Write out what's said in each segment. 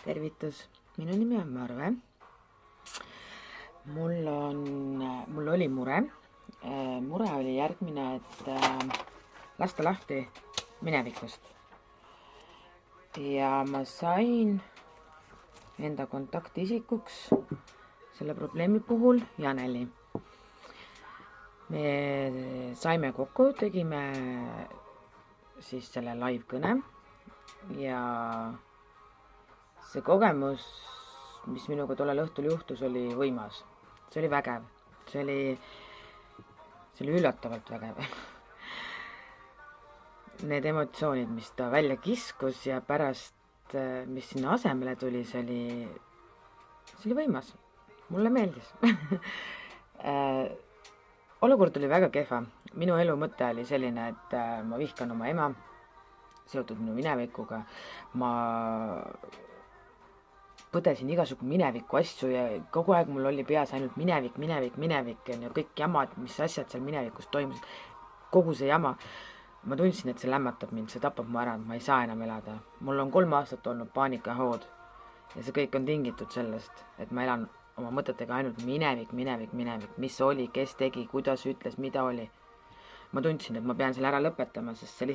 Tervitus, minu nimi on Marve. Mul oli mure. Mure oli järgmine, et lasta lahti minevikust. Ja ma sain enda kontaktisikuks selle probleemi puhul Janeli. Me saime kokku, tegime siis selle live kõne ja see kogemus, mis minuga tollel õhtul juhtus, oli võimas. See oli vägev. See oli üllatavalt vägev. Need emotsioonid, mis ta välja kiskus ja pärast, mis sinna asemele tuli, see oli võimas. Mulle meeldis. Olukord oli väga kehva. Minu elu mõte oli selline, et ma vihkan oma ema, seotud minu minevikuga. Ma põdesin igasugu mineviku asju ja kogu aeg mul oli peas ainult minevik ja kõik jamad, mis asjad seal minevikus toimusid. Kogu see jama. Ma tundsin, et see lämmatab mind, see tapab mu ära, ma ei saa enam elada. Mul on 3 aastat olnud paanikahood ja see kõik on tingitud sellest, et ma elan oma mõtetega ainult minevik, mis oli, kes tegi, kuidas ütles, mida oli. Ma tundsin, et ma pean selle ära lõpetama, sest see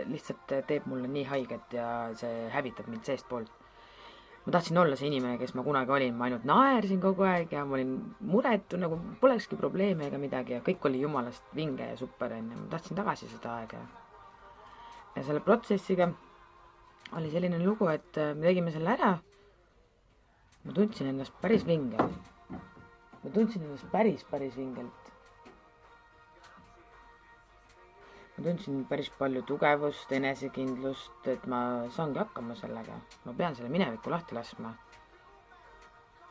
lihtsalt teeb mulle nii haiget ja see hävitab mind seestpoolt. Ma tahtsin olla see inimene, kes ma kunagi olin, ma ainult naersin kogu aeg ja ma olin muretu, nagu polekski probleeme ega midagi ja kõik oli jumalast vinge ja super. Ma tahtsin tagasi seda aega. Ja selle protsessiga oli selline lugu, et me tegime selle ära. Ma tundsin ennast päris vingelt. Ma tundsin ennast päris vingelt. Ma tundsin päris palju tugevust, enesekindlust, et ma saangi hakkama sellega. Ma pean selle mineviku lahti laskma.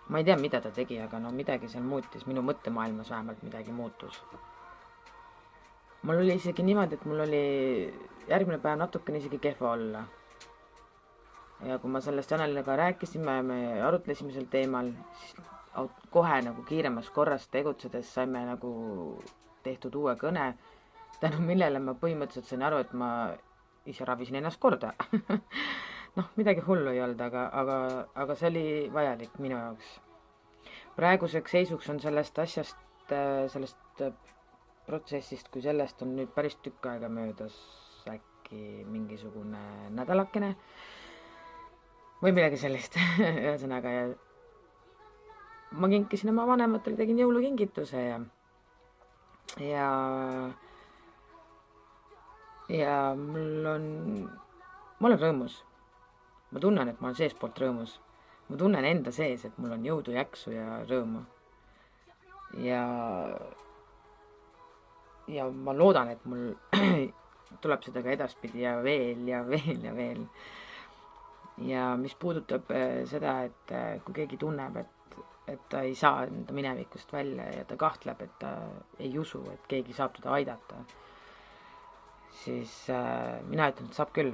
Ma ei tea, mida ta tegi, aga midagi seal muutis. Minu mõttemaailmas vähemalt midagi muutus. Mul oli isegi niimoodi, et mul oli järgmine päev natukene isegi kehva olla. Ja kui ma sellest Janeliga rääkisime ja me arutlesime sel teemal, siis kohe nagu kiiremas korras tegutsedes saime nagu tehtud uue kõne, tänu millele ma põhimõtteliselt sain aru, et ma ise ravisin ennast korda. Midagi hullu ei olnud, aga see oli vajalik minu jaoks. Praeguseks seisuks on sellest asjast, sellest protsessist, kui sellest on nüüd päris tükk aega möödas, äkki mingisugune nädalakene või midagi sellist. Ühesõnaga, ma kinkisin oma vanematele, tegin jõulukingituse ja ma olen rõõmus. Ma tunnen, et ma olen seespoolt rõõmus. Ma tunnen enda sees, et mul on jõudu, jaksu ja rõõmu. Ja ma loodan, et mul tuleb seda ka edaspidi ja veel. Ja mis puudutab seda, et kui keegi tunneb, et ta ei saa enda minevikust välja ja ta kahtleb, et ta ei usu, et keegi saab teda aidata, siis mina ütlen, et saab küll.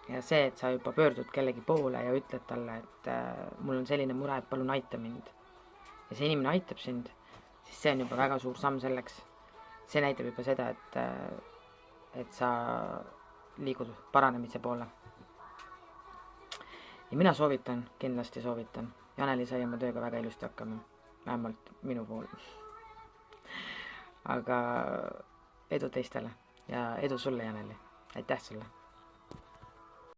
Ja see, et sa juba pöördud kellegi poole ja ütled talle, et mul on selline mure, et palun aita mind. Ja see inimene aitab sind, siis see on juba väga suur samm selleks. See näitab juba seda, et sa liigud paranemise poole. Ja mina kindlasti soovitan. Janeli sai oma tööga väga ilusti hakkama. Vähemalt minu pool. Aga edu teistele ja edu sulle, Janeli. Aitäh sulle!